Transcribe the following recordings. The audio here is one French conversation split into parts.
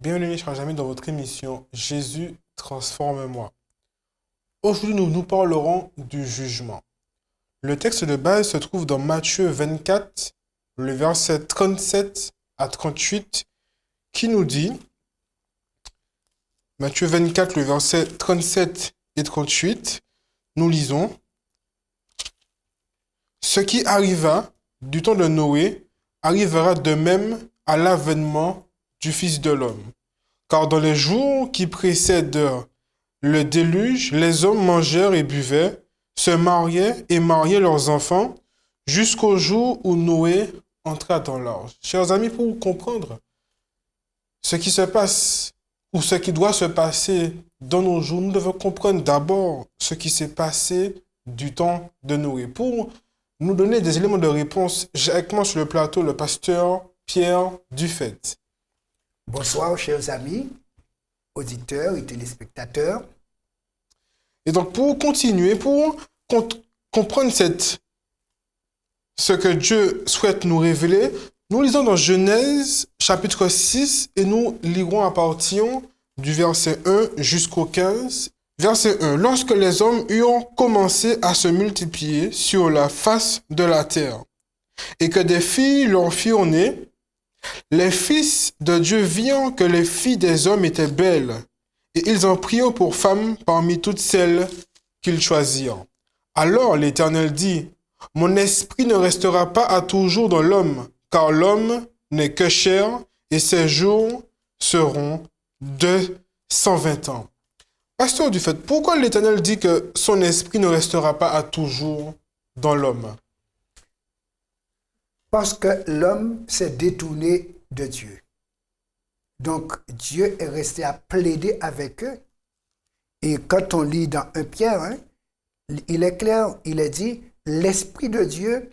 Bienvenue, chers amis, dans votre émission Jésus transforme-moi. Aujourd'hui, nous parlerons du jugement. Le texte de base se trouve dans Matthieu 24, le verset 37 à 38, qui nous dit, Matthieu 24, le verset 37 et 38, nous lisons, ce qui arriva du temps de Noé arrivera de même à l'avènement du Fils de l'homme. Car dans les jours qui précèdent le déluge, les hommes mangèrent et buvaient, se mariaient et mariaient leurs enfants, jusqu'au jour où Noé entra dans l'arche. Chers amis, pour comprendre ce qui se passe ou ce qui doit se passer dans nos jours, nous devons comprendre d'abord ce qui s'est passé du temps de Noé. Pour nous donner des éléments de réponse, j'ai avec moi sur le plateau le pasteur Pierre Dufait. Bonsoir, chers amis, auditeurs et téléspectateurs. Et donc, pour continuer, pour comprendre ce que Dieu souhaite nous révéler, nous lisons dans Genèse, chapitre 6, et nous lirons à partir du verset 1 jusqu'au 15. Verset 1. Lorsque les hommes eurent commencé à se multiplier sur la face de la terre, et que des filles leur furent nées, les fils de Dieu virent que les filles des hommes étaient belles, et ils en prirent pour femmes parmi toutes celles qu'ils choisirent. Alors l'Éternel dit, « Mon esprit ne restera pas à toujours dans l'homme, car l'homme n'est que chair, et ses jours seront de 120 ans. » Pasteur Dufait, pourquoi l'Éternel dit que son esprit ne restera pas à toujours dans l'homme? Parce que l'homme s'est détourné de Dieu. Donc, Dieu est resté à plaider avec eux. Et quand on lit dans 1 Pierre, il est clair, il est dit, l'Esprit de Dieu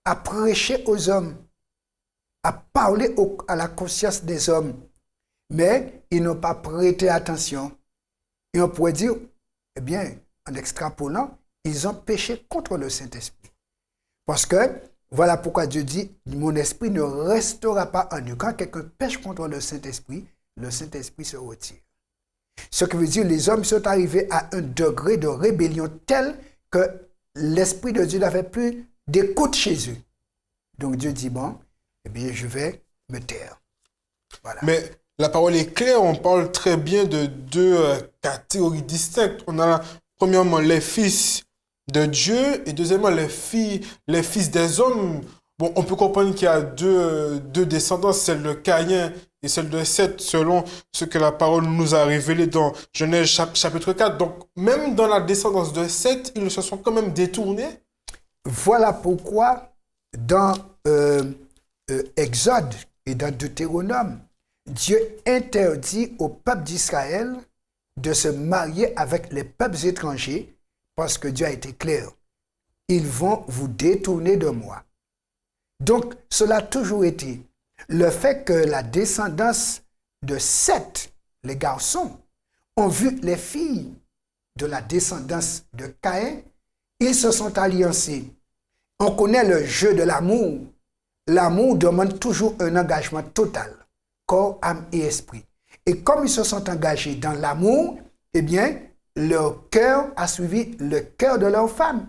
a prêché aux hommes, a parlé à la conscience des hommes, mais ils n'ont pas prêté attention. Et on pourrait dire, eh bien, en extrapolant, ils ont péché contre le Saint-Esprit. Parce que, voilà pourquoi Dieu dit, mon esprit ne restera pas en eux. Quand quelqu'un pêche contre le Saint-Esprit se retire. Ce qui veut dire, les hommes sont arrivés à un degré de rébellion tel que l'Esprit de Dieu n'avait plus d'écoute chez eux. Donc Dieu dit, bon, eh bien, je vais me taire. Voilà. Mais la parole est claire, on parle très bien de deux catégories distinctes. On a premièrement les fils de Dieu et deuxièmement les fils des hommes. Bon, on peut comprendre qu'il y a deux descendances, celle de Caïn et celle de Seth, selon ce que la parole nous a révélé dans Genèse chapitre 4. Donc, même dans la descendance de Seth, ils se sont quand même détournés. Voilà pourquoi dans Exode et dans Deutéronome, Dieu interdit au peuple d'Israël de se marier avec les peuples étrangers parce que Dieu a été clair. Ils vont vous détourner de moi. Donc, cela a toujours été le fait que la descendance de Seth, les garçons, ont vu les filles de la descendance de Caïn, ils se sont alliancés. On connaît le jeu de l'amour. L'amour demande toujours un engagement total, corps, âme et esprit. Et comme ils se sont engagés dans l'amour, eh bien, leur cœur a suivi le cœur de leur femme.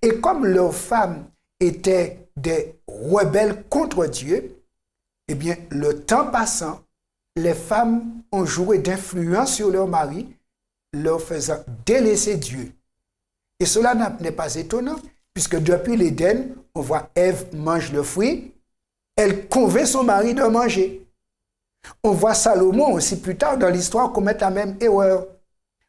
Et comme leurs femmes étaient des rebelles contre Dieu, eh bien, le temps passant, les femmes ont joué d'influence sur leur mari, leur faisant délaisser Dieu. Et cela n'est pas étonnant, puisque depuis l'Éden, on voit Ève mange le fruit, elle convainc son mari de manger. On voit Salomon aussi plus tard dans l'histoire commettre la même erreur.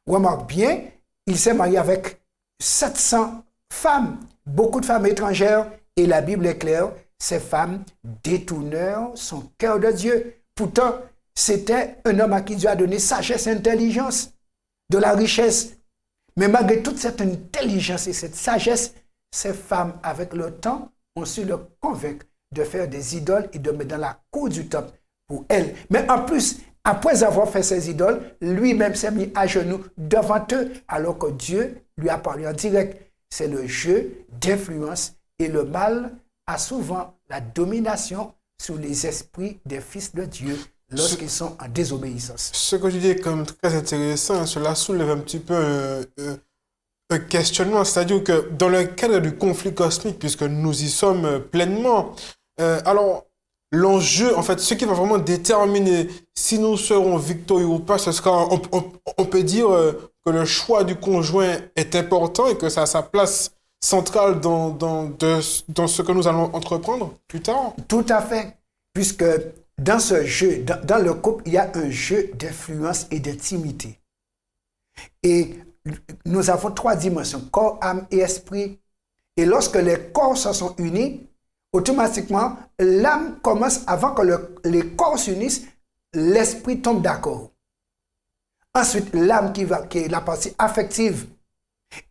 Remarque bien, il s'est marié avec 700 femmes, beaucoup de femmes étrangères, et la Bible est claire, ces femmes détournèrent son cœur de Dieu. Pourtant, c'était un homme à qui Dieu a donné sagesse et intelligence, de la richesse. Mais malgré toute cette intelligence et cette sagesse, ces femmes, avec le temps, ont su le convaincre de faire des idoles et de mettre dans la cour du temple pour elles. Mais en plus, après avoir fait ces idoles, lui-même s'est mis à genoux devant eux, alors que Dieu lui a parlé en direct. C'est le jeu d'influence et le mal a souvent la domination sur les esprits des fils de Dieu lorsqu'ils sont en désobéissance. Ce que tu dis est quand même très intéressant. Cela soulève un petit peu un questionnement. C'est-à-dire que dans le cadre du conflit cosmique, puisque nous y sommes pleinement, alors l'enjeu, en fait, ce qui va vraiment déterminer si nous serons victorieux ou pas, ce sera, on peut dire que le choix du conjoint est important et que ça a sa place centrale dans ce que nous allons entreprendre plus tard. Tout à fait. Puisque dans ce jeu, dans le couple, il y a un jeu d'influence et d'intimité. Et nous avons 3 dimensions, corps, âme et esprit. Et lorsque les corps se sont unis, automatiquement, l'âme commence, avant que les corps s'unissent, l'esprit tombe d'accord. Ensuite, l'âme qui est la partie affective.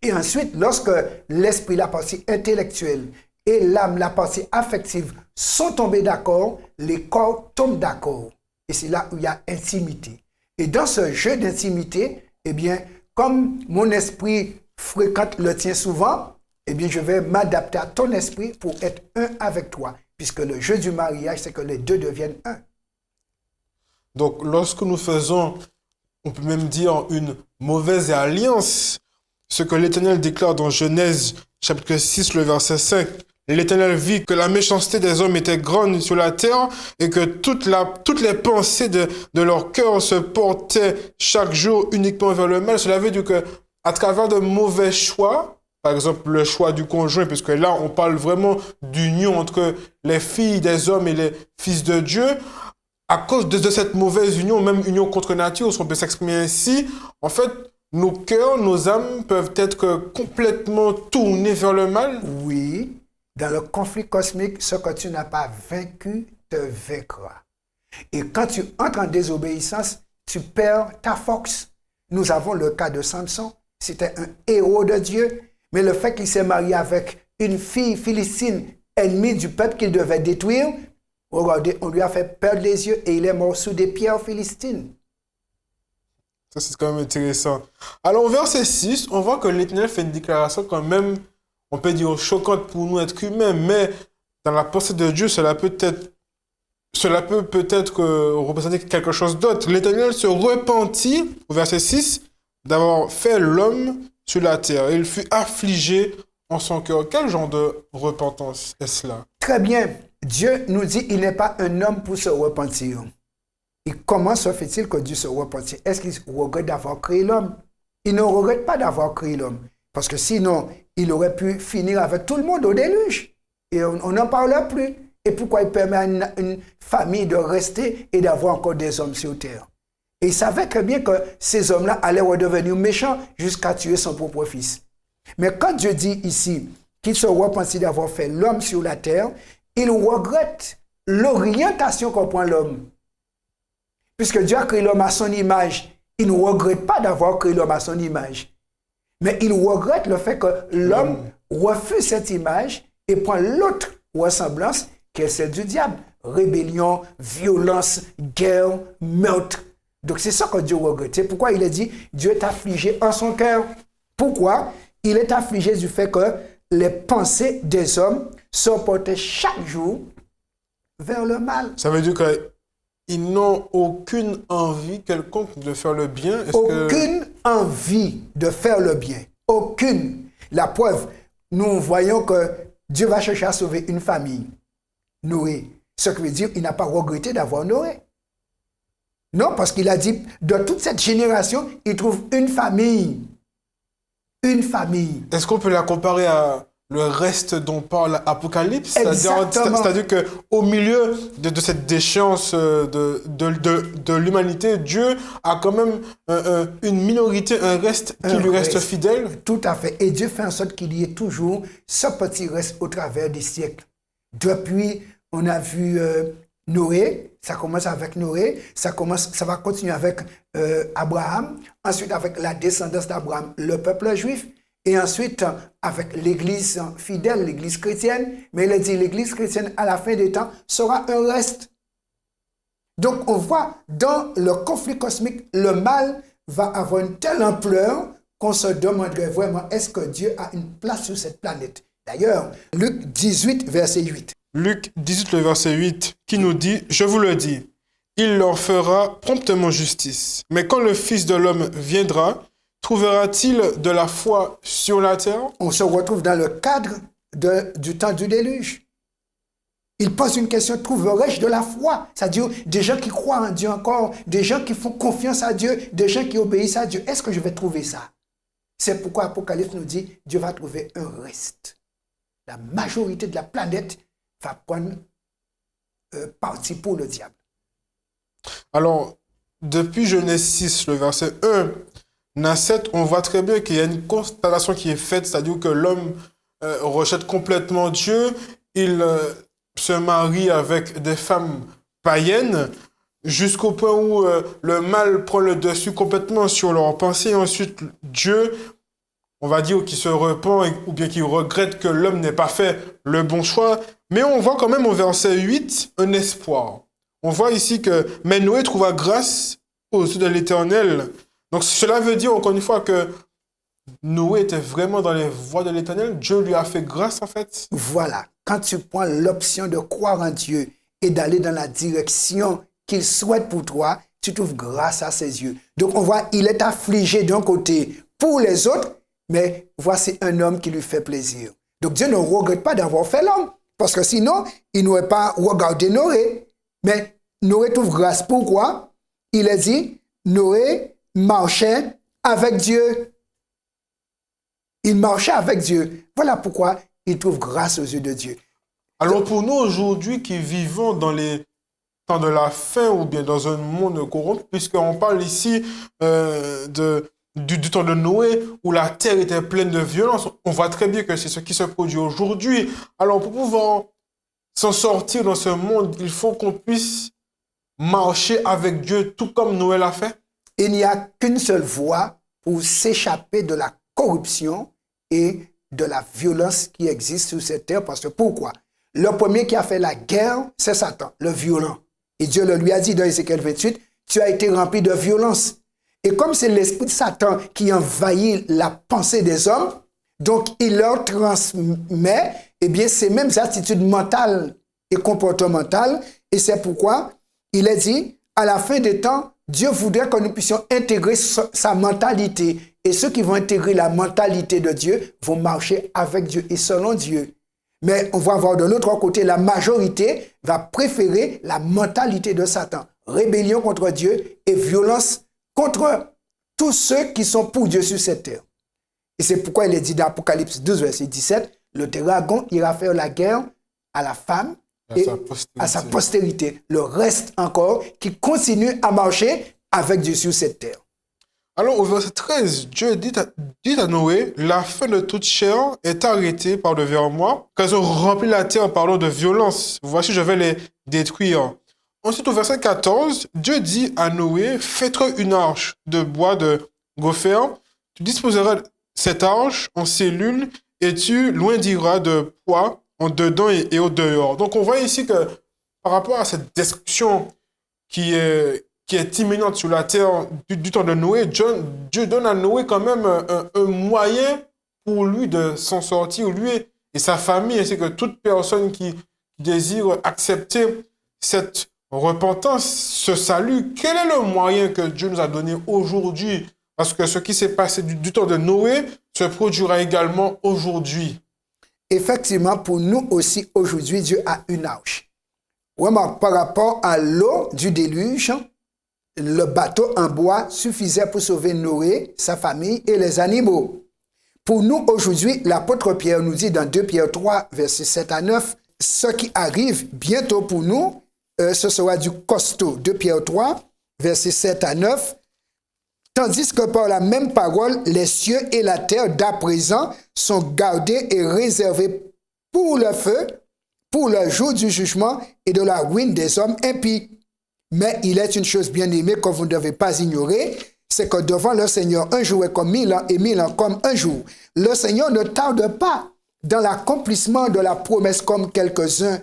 Et ensuite, lorsque l'esprit, la partie intellectuelle, et l'âme, la partie affective, sont tombés d'accord, les corps tombent d'accord. Et c'est là où il y a intimité. Et dans ce jeu d'intimité, eh bien, comme mon esprit fréquente le tien souvent, eh bien, je vais m'adapter à ton esprit pour être un avec toi. Puisque le jeu du mariage, c'est que les deux deviennent un. Donc, lorsque nous faisons, on peut même dire, une mauvaise alliance, ce que l'Éternel déclare dans Genèse, chapitre 6, le verset 5, l'Éternel vit que la méchanceté des hommes était grande sur la terre et que toutes les pensées de leur cœur se portaient chaque jour uniquement vers le mal. Cela veut dire qu'à travers de mauvais choix, par exemple le choix du conjoint, puisque là on parle vraiment d'union entre les filles des hommes et les fils de Dieu, à cause de cette mauvaise union, même union contre nature, si on peut s'exprimer ainsi, en fait, nos cœurs, nos âmes peuvent être complètement tournés vers le mal. Oui. Dans le conflit cosmique, ce que tu n'as pas vaincu te vaincra. Et quand tu entres en désobéissance, tu perds ta force. Nous avons le cas de Samson. C'était un héros de Dieu. Mais le fait qu'il s'est marié avec une fille philistine, ennemie du peuple qu'il devait détruire, regardez, on lui a fait perdre les yeux et il est mort sous des pierres philistines. Ça, c'est quand même intéressant. Alors, au verset 6, on voit que l'Éternel fait une déclaration quand même, on peut dire, choquante pour nous être humains, mais dans la pensée de Dieu, cela peut peut-être représenter quelque chose d'autre. L'Éternel se repentit, au verset 6, d'avoir fait l'homme sur la terre. Et il fut affligé en son cœur. Quel genre de repentance est-ce là? Très bien. Dieu nous dit qu'il n'est pas un homme pour se repentir. Et comment se fait-il que Dieu se repentit? Est-ce qu'il regrette d'avoir créé l'homme? Il ne regrette pas d'avoir créé l'homme. Parce que sinon, il aurait pu finir avec tout le monde au déluge. Et on n'en parle plus. Et pourquoi il permet à une famille de rester et d'avoir encore des hommes sur terre? Et il savait très bien que ces hommes-là allaient redevenir méchants jusqu'à tuer son propre fils. Mais quand Dieu dit ici qu'il se repentit d'avoir fait l'homme sur la terre, il regrette l'orientation qu'on prend l'homme. Puisque Dieu a créé l'homme à son image, il ne regrette pas d'avoir créé l'homme à son image. Mais il regrette le fait que l'homme refuse cette image et prend l'autre ressemblance qui est celle du diable. Rébellion, violence, guerre, meurtre. Donc c'est ça que Dieu regrette. C'est pourquoi il a dit, Dieu est affligé en son cœur. Pourquoi? Il est affligé du fait que les pensées des hommes sont portées chaque jour vers le mal. Ça veut dire qu'ils n'ont aucune envie quelconque de faire le bien. Aucune envie de faire le bien. Aucune. La preuve, nous voyons que Dieu va chercher à sauver une famille. Noé. Ce qui veut dire qu'il n'a pas regretté d'avoir Noé. Non, parce qu'il a dit, de toute cette génération, il trouve une famille. Une famille. Est-ce qu'on peut la comparer à le reste dont parle Apocalypse? Exactement. C'est-à-dire qu'au milieu de cette déchéance de l'humanité, Dieu a quand même une minorité, un reste qui lui reste fidèle. Tout à fait. Et Dieu fait en sorte qu'il y ait toujours ce petit reste au travers des siècles. Depuis, on a vu Noé, ça commence avec Noé, ça va continuer avec Abraham, ensuite avec la descendance d'Abraham, le peuple juif, et ensuite avec l'église fidèle, l'église chrétienne. Mais il a dit, l'église chrétienne, à la fin des temps, sera un reste. Donc on voit, dans le conflit cosmique, le mal va avoir une telle ampleur qu'on se demanderait vraiment, est-ce que Dieu a une place sur cette planète? D'ailleurs, Luc 18, verset 8. Luc 18, le verset 8, qui nous dit, je vous le dis, il leur fera promptement justice. Mais quand le Fils de l'homme viendra, trouvera-t-il de la foi sur la terre? On se retrouve dans le cadre du temps du déluge. Il pose une question, trouverai-je de la foi? C'est-à-dire des gens qui croient en Dieu encore, des gens qui font confiance à Dieu, des gens qui obéissent à Dieu. Est-ce que je vais trouver ça? C'est pourquoi Apocalypse nous dit, Dieu va trouver un reste. La majorité de la planète va prendre parti pour le diable. Alors, depuis Genèse 6, le verset 1 à 7, on voit très bien qu'il y a une constatation qui est faite, c'est-à-dire que l'homme rejette complètement Dieu, il se marie avec des femmes païennes, jusqu'au point où le mal prend le dessus complètement sur leurs pensées. Ensuite, Dieu, on va dire qu'il se repent ou bien qu'il regrette que l'homme n'ait pas fait le bon choix. Mais on voit quand même au verset 8 un espoir. On voit ici que « Mais Noé trouva grâce aux yeux de l'Éternel ». Donc cela veut dire encore une fois que Noé était vraiment dans les voies de l'Éternel. Dieu lui a fait grâce en fait. Voilà. Quand tu prends l'option de croire en Dieu et d'aller dans la direction qu'il souhaite pour toi, tu trouves grâce à ses yeux. Donc on voit, il est affligé d'un côté pour les autres, mais voici un homme qui lui fait plaisir. Donc Dieu ne regrette pas d'avoir fait l'homme, parce que sinon, il n'aurait pas regardé Noé. Mais Noé trouve grâce. Pourquoi? Il a dit, Noé marchait avec Dieu. Il marchait avec Dieu. Voilà pourquoi il trouve grâce aux yeux de Dieu. Alors pour nous aujourd'hui qui vivons dans les temps de la fin ou bien dans un monde corrompu, puisqu'on parle ici du temps de Noé où la terre était pleine de violence, on voit très bien que c'est ce qui se produit aujourd'hui. Alors pour pouvoir s'en sortir dans ce monde, il faut qu'on puisse marcher avec Dieu tout comme Noé l'a fait. Il n'y a qu'une seule voie pour s'échapper de la corruption et de la violence qui existe sur cette terre. Parce que pourquoi? Le premier qui a fait la guerre, c'est Satan, le violent. Et Dieu le lui a dit dans Ézéchiel 28, tu as été rempli de violence. Et comme c'est l'esprit de Satan qui envahit la pensée des hommes, donc il leur transmet ces mêmes attitudes mentales et comportementales. Et c'est pourquoi il est dit, à la fin des temps, Dieu voudrait que nous puissions intégrer sa mentalité. Et ceux qui vont intégrer la mentalité de Dieu vont marcher avec Dieu et selon Dieu. Mais on va voir de l'autre côté, la majorité va préférer la mentalité de Satan. Rébellion contre Dieu et violence contre tous ceux qui sont pour Dieu sur cette terre. Et c'est pourquoi il est dit dans Apocalypse 12, verset 17, le dragon ira faire la guerre à la femme et à sa postérité. Le reste encore qui continue à marcher avec Dieu sur cette terre. Alors au verset 13, Dieu dit à Noé, la fin de toute chair est arrêtée par devers moi, car ils ont rempli la terre en parlant de violence. Voici, je vais les détruire. Ensuite, au verset 14, Dieu dit à Noé, fais-toi une arche de bois de gopher, tu disposeras cette arche en cellules et tu loindiras de poids en dedans et au dehors. Donc on voit ici que par rapport à cette destruction qui est imminente sur la terre du temps de Noé, Dieu donne à Noé quand même un moyen pour lui de s'en sortir, lui et sa famille, ainsi que toute personne qui désire accepter cette repentance, ce salut. Quel est le moyen que Dieu nous a donné aujourd'hui? Parce que ce qui s'est passé du temps de Noé se produira également aujourd'hui. Effectivement, pour nous aussi, aujourd'hui, Dieu a une arche. Remarque, par rapport à l'eau du déluge, le bateau en bois suffisait pour sauver Noé, sa famille et les animaux. Pour nous, aujourd'hui, l'apôtre Pierre nous dit dans 2 Pierre 3, versets 7 à 9, ce qui arrive bientôt pour nous, ce sera du costaud. 2 Pierre 3, versets 7 à 9. Tandis que par la même parole, les cieux et la terre d'à présent sont gardés et réservés pour le feu, pour le jour du jugement et de la ruine des hommes impies. Mais il est une chose bien aimée que vous ne devez pas ignorer, c'est que devant le Seigneur, un jour est comme 1000 ans et 1000 ans comme un jour. Le Seigneur ne tarde pas dans l'accomplissement de la promesse comme quelques-uns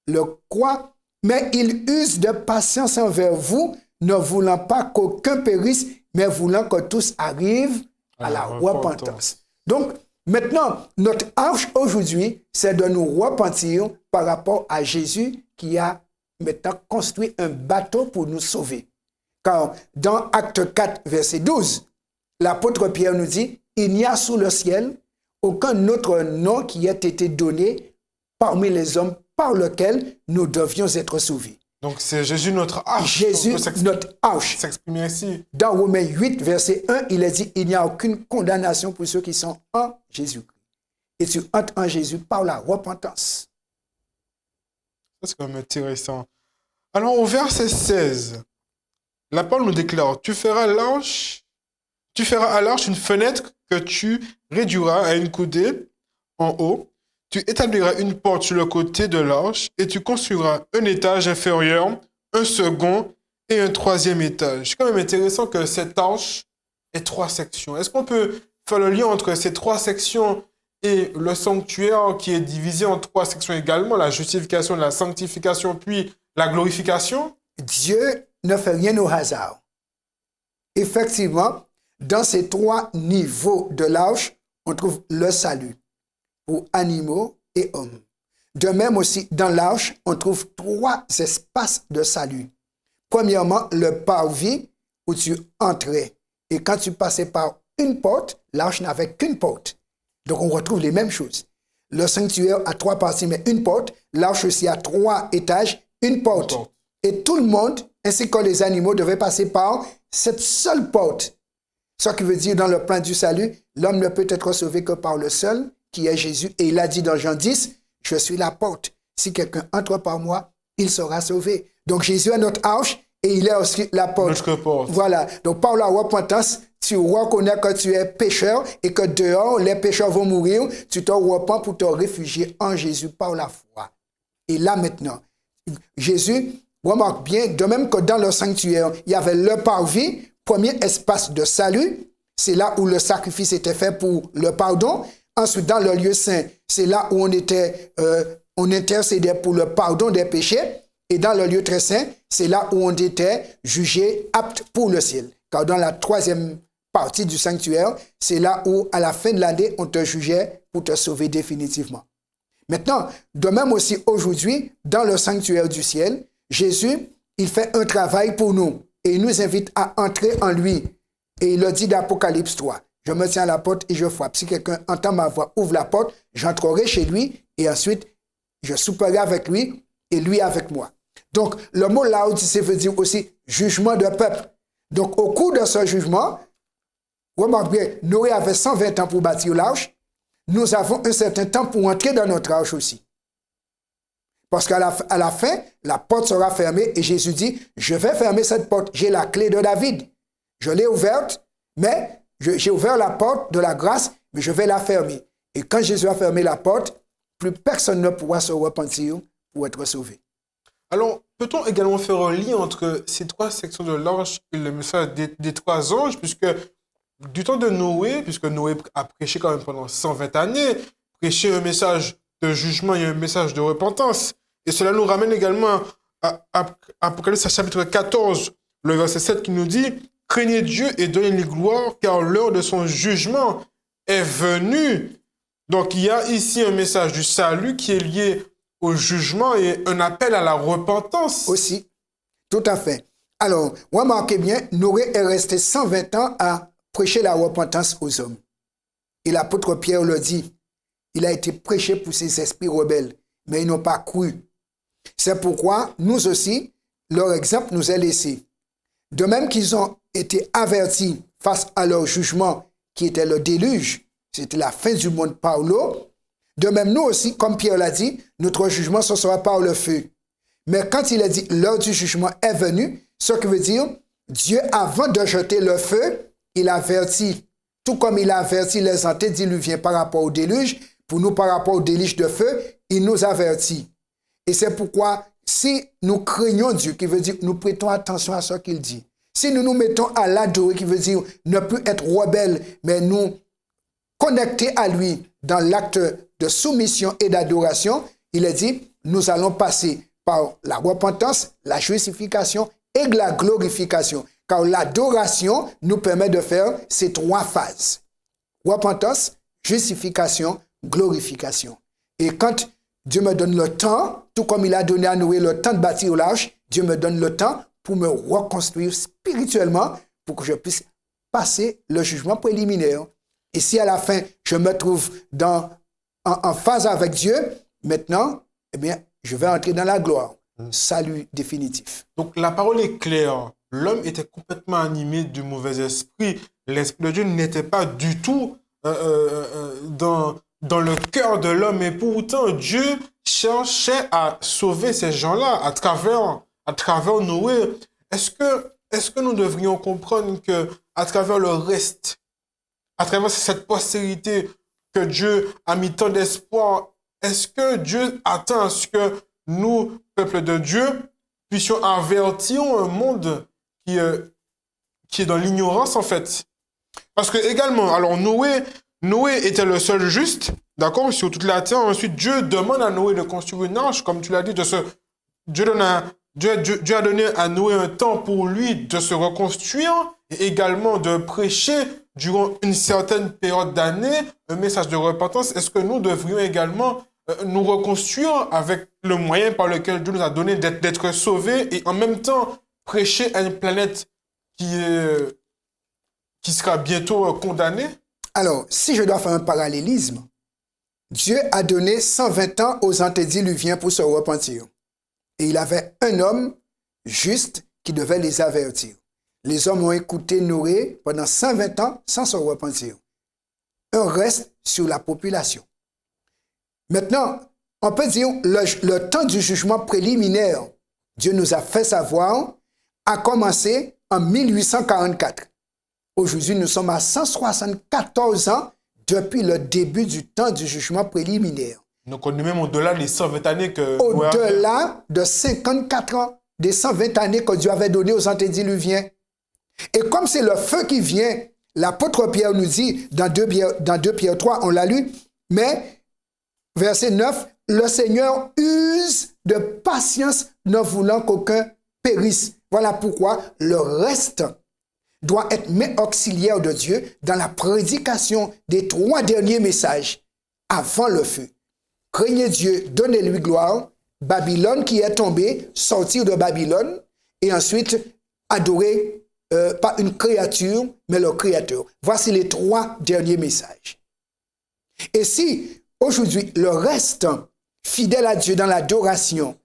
le croient, mais il use de patience envers vous, ne voulant pas qu'aucun périsse, mais voulant que tous arrivent à la repentance. Donc, maintenant, notre arche aujourd'hui, c'est de nous repentir par rapport à Jésus qui a maintenant construit un bateau pour nous sauver. Car dans Acte 4, verset 12, l'apôtre Pierre nous dit, il n'y a sous le ciel aucun autre nom qui ait été donné parmi les hommes par lequel nous devions être sauvés. Donc c'est Jésus notre arche. Jésus notre arche. S'exprimer ainsi. Dans Romains 8, verset 1, il est dit, il n'y a aucune condamnation pour ceux qui sont en Jésus-Christ. Et tu entres en Jésus par la repentance. Ça, c'est quand même intéressant. Alors, au verset 16, la parole nous déclare, tu feras à l'arche une fenêtre que tu réduiras à une coudée en haut. Tu établiras une porte sur le côté de l'arche et tu construiras un étage inférieur, un second et un troisième étage. C'est quand même intéressant que cette arche ait 3 sections. Est-ce qu'on peut faire le lien entre ces 3 sections et le sanctuaire qui est divisé en 3 sections également, la justification, la sanctification, puis la glorification? Dieu ne fait rien au hasard. Effectivement, dans ces 3 niveaux de l'arche, on trouve le salut pour animaux et hommes. De même aussi, dans l'arche, on trouve 3 espaces de salut. Premièrement, le parvis où tu entrais. Et quand tu passais par une porte, l'arche n'avait qu'une porte. Donc, on retrouve les mêmes choses. Le sanctuaire a 3 parties, mais une porte. L'arche aussi a 3 étages, une porte. Et tout le monde, ainsi que les animaux, devaient passer par cette seule porte. Ce qui veut dire, dans le plan du salut, l'homme ne peut être sauvé que par le seul, qui est Jésus. Et il a dit dans Jean 10, « Je suis la porte. Si quelqu'un entre par moi, il sera sauvé. » Donc, Jésus est notre arche et il est aussi la porte. Notre porte. Voilà. Donc, par la repentance, tu reconnais que tu es pécheur et que dehors, les pécheurs vont mourir. Tu te repens pour te réfugier en Jésus par la foi. Et là, maintenant, Jésus, remarque bien, de même que dans le sanctuaire, il y avait le parvis, premier espace de salut. C'est là où le sacrifice était fait pour le pardon. Ensuite, dans le lieu saint, c'est là où on intercédait pour le pardon des péchés. Et dans le lieu très saint, c'est là où on était jugé apte pour le ciel. Car dans la 3e partie du sanctuaire, c'est là où, à la fin de l'année, on te jugeait pour te sauver définitivement. Maintenant, de même aussi aujourd'hui, dans le sanctuaire du ciel, Jésus, il fait un travail pour nous et il nous invite à entrer en lui. Et il le dit d'Apocalypse 3. Je me tiens à la porte et je frappe. Si quelqu'un entend ma voix, ouvre la porte, j'entrerai chez lui et ensuite, je souperai avec lui et lui avec moi. Donc, le mot Laodicée veut dire aussi jugement de peuple. Donc, au cours de ce jugement, remarque bien, Noé avait 120 ans pour bâtir l'arche. Nous avons un certain temps pour entrer dans notre arche aussi. Parce qu'à la fin, la porte sera fermée et Jésus dit, je vais fermer cette porte. J'ai la clé de David. Je l'ai ouverte, mais j'ai ouvert la porte de la grâce, mais je vais la fermer. Et quand Jésus a fermé la porte, plus personne ne pourra se repentir pour être sauvé. Alors, peut-on également faire un lien entre ces 3 sections de l'arche et le message des 3 anges, puisque du temps de Noé, puisque Noé a prêché quand même pendant 120 années, prêché un message de jugement et un message de repentance. Et cela nous ramène également à Apocalypse chapitre 14, le verset 7 qui nous dit « Craignez Dieu et donnez-lui gloire, car l'heure de son jugement est venue. » Donc, il y a ici un message du salut qui est lié au jugement et un appel à la repentance. Aussi, tout à fait. Alors, remarquez bien, Noé est resté 120 ans à prêcher la repentance aux hommes. Et l'apôtre Pierre le dit, il a été prêché pour ces esprits rebelles, mais ils n'ont pas cru. C'est pourquoi nous aussi, leur exemple nous est laissé. De même qu'ils ont été avertis face à leur jugement, qui était le déluge, c'était la fin du monde par l'eau. De même, nous aussi, comme Pierre l'a dit, notre jugement, ce sera par le feu. Mais quand il a dit l'heure du jugement est venue, ce qui veut dire, Dieu, avant de jeter le feu, il avertit, tout comme il a averti les antédiluviens par rapport au déluge, pour nous, par rapport au déluge de feu, il nous avertit. Et c'est pourquoi, si nous craignons Dieu, qui veut dire nous prêtons attention à ce qu'il dit, si nous nous mettons à l'adorer, qui veut dire ne plus être rebelles, mais nous connecter à lui dans l'acte de soumission et d'adoration, il est dit, nous allons passer par la repentance, la justification et la glorification. Car l'adoration nous permet de faire ces 3 phases. Repentance, justification, glorification. Et quand Dieu me donne le temps, tout comme il a donné à Noé le temps de bâtir l'arche, Dieu me donne le temps pour me reconstruire spirituellement, pour que je puisse passer le jugement préliminaire. Et si à la fin, je me trouve en phase avec Dieu, maintenant, eh bien, je vais entrer dans la gloire. Salut définitif. Donc la parole est claire. L'homme était complètement animé du mauvais esprit. L'esprit de Dieu n'était pas du tout dans le cœur de l'homme. Et pourtant, Dieu cherchait à sauver ces gens-là à travers Noé. Est-ce que nous devrions comprendre que à travers le reste, à travers cette postérité que Dieu a mis tant d'espoir, est-ce que Dieu attend à ce que nous, peuple de Dieu, puissions avertir un monde qui est dans l'ignorance, en fait? Parce que également, alors Noé était le seul juste, d'accord, sur toute la terre. Ensuite, Dieu demande à Noé de construire une arche, comme tu l'as dit, Dieu a donné à Noé un temps pour lui de se reconstruire et également de prêcher durant une certaine période d'années un message de repentance. Est-ce que nous devrions également nous reconstruire avec le moyen par lequel Dieu nous a donné d'être sauvés et en même temps prêcher à une planète qui sera bientôt condamnée? Alors, si je dois faire un parallélisme, Dieu a donné 120 ans aux antédiluviens pour se repentir. Et il avait un homme juste qui devait les avertir. Les hommes ont écouté Noé pendant 120 ans sans se repentir. Un reste sur la population. Maintenant, on peut dire le temps du jugement préliminaire, Dieu nous a fait savoir, a commencé en 1844. Aujourd'hui, nous sommes à 174 ans depuis le début du temps du jugement préliminaire. Donc, on est même au-delà des 120 années que... Au-delà de 54 ans, des 120 années que Dieu avait données aux antédiluviens. Et comme c'est le feu qui vient, l'apôtre Pierre nous dit, dans 2 Pierre 3, on l'a lu, mais, verset 9, le Seigneur use de patience, ne voulant qu'aucun périsse. Voilà pourquoi le reste doit être main auxiliaire de Dieu dans la prédication des 3 derniers messages avant le feu. Craignez Dieu, donnez-lui gloire, Babylone qui est tombée, sortir de Babylone, et ensuite adorer pas une créature, mais le Créateur. Voici les 3 derniers messages. Et si aujourd'hui le reste, fidèle à Dieu dans l'adoration,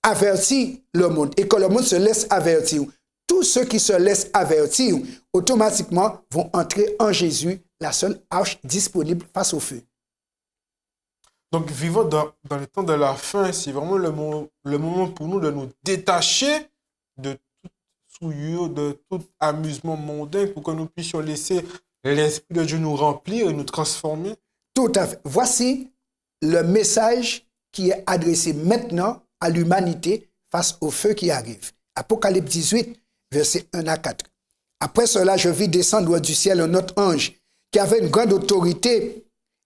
avertit le monde et que le monde se laisse avertir, tous ceux qui se laissent avertir, automatiquement vont entrer en Jésus, la seule arche disponible face au feu. Donc, vivons dans le temps de la fin, c'est vraiment le moment pour nous de nous détacher de toute souillure, de tout amusement mondain pour que nous puissions laisser l'Esprit de Dieu nous remplir et nous transformer. Tout à fait. Voici le message qui est adressé maintenant à l'humanité face au feu qui arrive. Apocalypse 18, versets 1 à 4. Après cela, je vis descendre du ciel un autre ange qui avait une grande autorité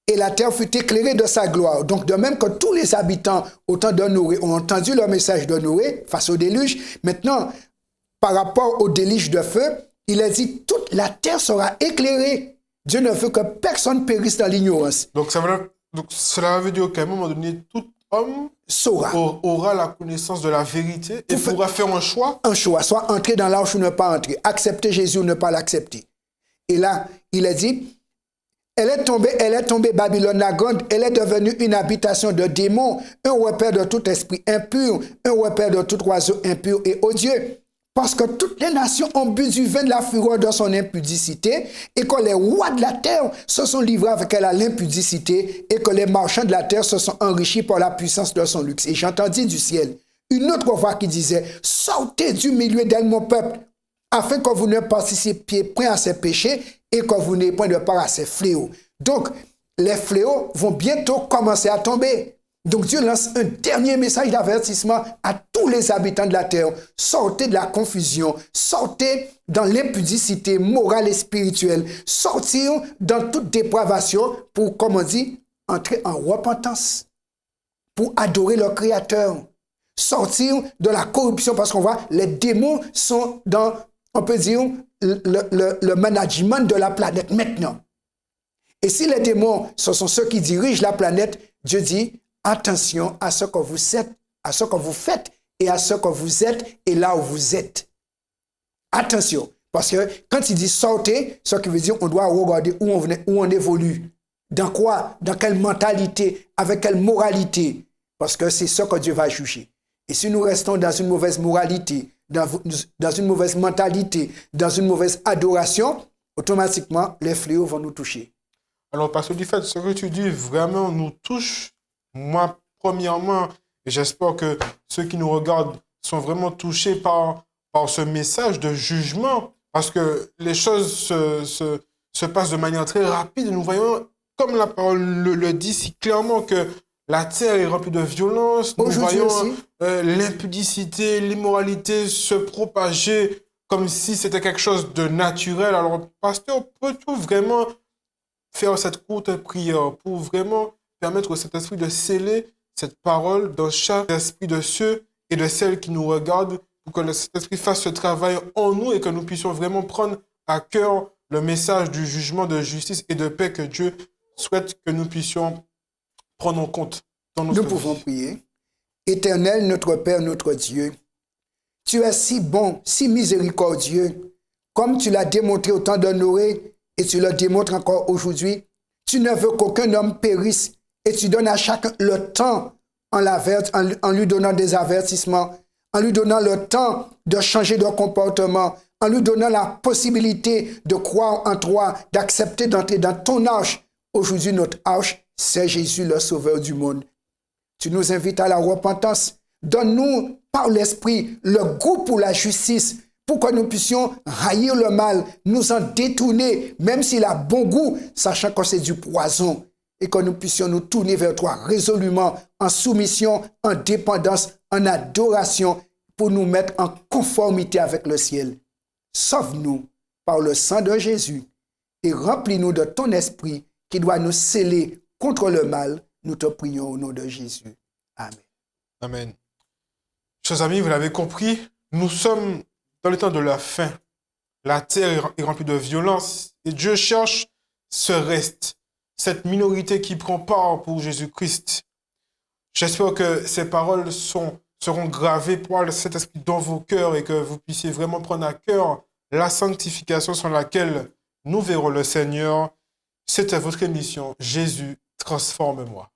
et la terre fut éclairée de sa gloire. Donc, de même que tous les habitants au temps de Noé ont entendu le message de Noé face au déluge, maintenant, par rapport au déluge de feu, il a dit, toute la terre sera éclairée. Dieu ne veut que personne périsse dans l'ignorance. Donc, cela veut dire qu'à un moment donné, tout homme aura la connaissance de la vérité et pourra faire un choix. Un choix, soit entrer dans l'arche ou ne pas entrer, accepter Jésus ou ne pas l'accepter. Et là, il a dit, elle est tombée, Babylone la grande, elle est devenue une habitation de démons, un repère de tout esprit impur, un repère de tout oiseau impur et odieux. Parce que toutes les nations ont bu du vin de la fureur de son impudicité et que les rois de la terre se sont livrés avec elle à l'impudicité et que les marchands de la terre se sont enrichis par la puissance de son luxe. Et j'entendis du ciel une autre voix qui disait, sortez du milieu d'elle, mon peuple, afin que vous ne participiez point à ses péchés et que vous n'ayez point de part à ses fléaux. Donc, les fléaux vont bientôt commencer à tomber. Donc, Dieu lance un dernier message d'avertissement à tous les habitants de la terre. Sortez de la confusion, sortez dans l'impudicité morale et spirituelle, sortir dans toute dépravation pour, comme on dit, entrer en repentance, pour adorer le Créateur, sortir de la corruption, parce qu'on voit, les démons sont dans, on peut dire, le management de la planète maintenant. Et si les démons, ce sont ceux qui dirigent la planète, Dieu dit, attention à ce que vous êtes, à ce que vous faites et à ce que vous êtes et là où vous êtes. Attention, parce que quand il dit sortez, ce qui veut dire on doit regarder où on évolue, dans quoi, dans quelle mentalité, avec quelle moralité, parce que c'est ce que Dieu va juger. Et si nous restons dans une mauvaise moralité, dans une mauvaise mentalité, dans une mauvaise adoration, automatiquement, les fléaux vont nous toucher. Alors, parce que du fait, ce que tu dis vraiment nous touche, moi, premièrement, et j'espère que ceux qui nous regardent sont vraiment touchés par ce message de jugement, parce que les choses se passent de manière très rapide. Et nous voyons, comme la parole le dit si clairement, que la terre est remplie de violence. Nous voyons l'impudicité, l'immoralité se propager comme si c'était quelque chose de naturel. Alors, pasteur, peux-tu vraiment faire cette courte prière pour vraiment permettre au Saint-Esprit de sceller cette parole dans chaque esprit de ceux et de celles qui nous regardent, pour que le Saint-Esprit fasse ce travail en nous et que nous puissions vraiment prendre à cœur le message du jugement, de justice et de paix que Dieu souhaite que nous puissions prendre en compte dans notre vie. Nous pouvons prier. Éternel, notre Père, notre Dieu, tu es si bon, si miséricordieux, comme tu l'as démontré au temps de Noé et tu le démontres encore aujourd'hui. Tu ne veux qu'aucun homme périsse et tu donnes à chacun le temps en lui donnant des avertissements, en lui donnant le temps de changer de comportement, en lui donnant la possibilité de croire en toi, d'accepter d'entrer dans ton arche. Aujourd'hui, notre arche, c'est Jésus, le Sauveur du monde. Tu nous invites à la repentance. Donne-nous, par l'Esprit, le goût pour la justice, pour que nous puissions haïr le mal, nous en détourner, même s'il a bon goût, sachant que c'est du poison, et que nous puissions nous tourner vers toi résolument, en soumission, en dépendance, en adoration, pour nous mettre en conformité avec le ciel. Sauve-nous par le sang de Jésus et remplis-nous de ton esprit qui doit nous sceller contre le mal. Nous te prions au nom de Jésus. Amen. Amen. Chers amis, vous l'avez compris, nous sommes dans le temps de la fin. La terre est remplie de violence et Dieu cherche ce reste, cette minorité qui prend part pour Jésus-Christ. J'espère que ces paroles seront gravées par cet esprit dans vos cœurs et que vous puissiez vraiment prendre à cœur la sanctification sur laquelle nous verrons le Seigneur. C'était votre émission Jésus, transforme-moi.